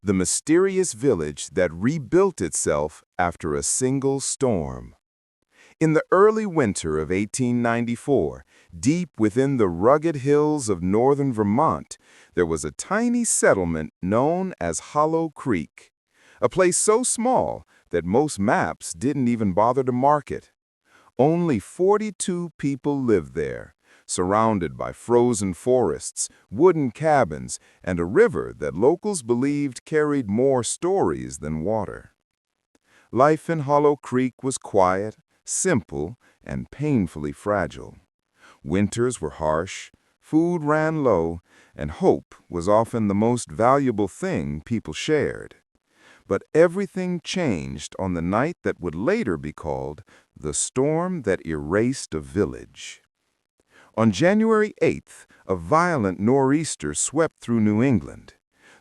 the mysterious village that rebuilt itself after a single storm. In the early winter of 1894, deep within the rugged hills of northern Vermont, there was a tiny settlement known as Hollow Creek, a place so small that most maps didn't even bother to mark it. Only 42 people lived there, surrounded by frozen forests, wooden cabins, and a river that locals believed carried more stories than water. Life in Hollow Creek was quiet, simple, and painfully fragile. Winters were harsh, food ran low, and hope was often the most valuable thing people shared. But everything changed on the night that would later be called the storm that erased a village. On January 8th, a violent nor'easter swept through New England.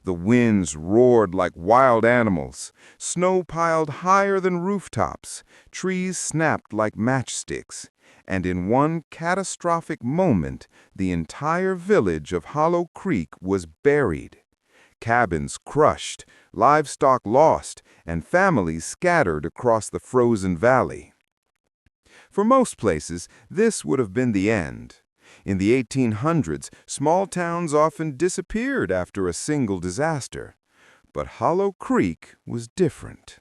The winds roared like wild animals, snow piled higher than rooftops, trees snapped like matchsticks, and in one catastrophic moment, the entire village of Hollow Creek was buried. Cabins crushed, livestock lost, and families scattered across the frozen valley. For most places, this would have been the end. In the 1800s, small towns often disappeared after a single disaster. But Hollow Creek was different.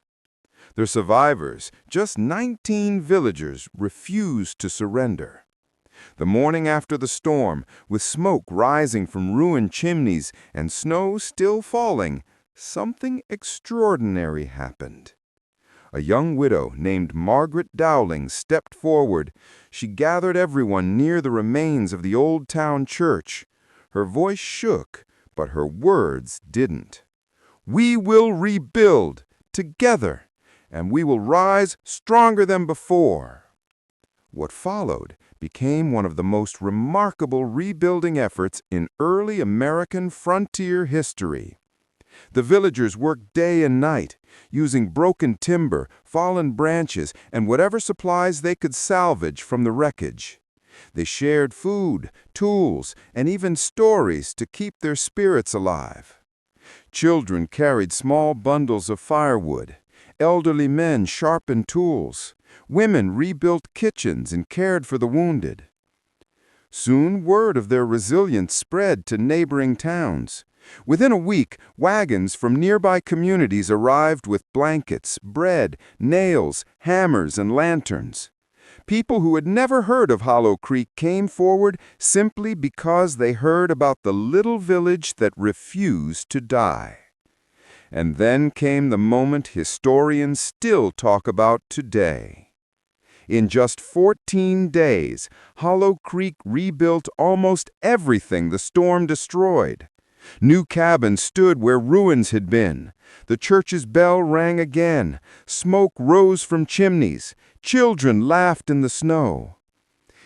The survivors, just 19 villagers, refused to surrender. The morning after the storm, with smoke rising from ruined chimneys and snow still falling, something extraordinary happened. A young widow named Margaret Dowling stepped forward. She gathered everyone near the remains of the old town church. Her voice shook, but her words didn't. "We will rebuild, together, and we will rise stronger than before." What followed became one of the most remarkable rebuilding efforts in early American frontier history. The villagers worked day and night, using broken timber, fallen branches, and whatever supplies they could salvage from the wreckage. They shared food, tools, and even stories to keep their spirits alive. Children carried small bundles of firewood. Elderly men sharpened tools. Women rebuilt kitchens and cared for the wounded. Soon word of their resilience spread to neighboring towns. Within a week, wagons from nearby communities arrived with blankets, bread, nails, hammers, and lanterns. People who had never heard of Hollow Creek came forward simply because they heard about the little village that refused to die. And then came the moment historians still talk about today. In just 14 days, Hollow Creek rebuilt almost everything the storm destroyed. New cabins stood where ruins had been. The church's bell rang again. Smoke rose from chimneys. Children laughed in the snow.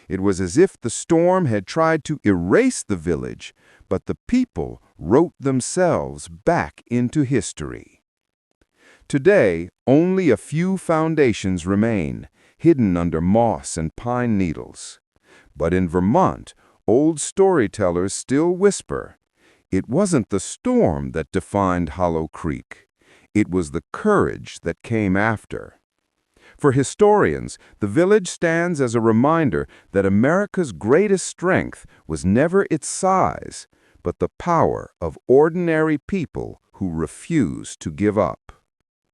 It was as if the storm had tried to erase the village, but the people wrote themselves back into history. Today, only a few foundations remain, hidden under moss and pine needles. But in Vermont, old storytellers still whisper, it wasn't the storm that defined Hollow Creek. It was the courage that came after. For historians, the village stands as a reminder that America's greatest strength was never its size, but the power of ordinary people who refused to give up.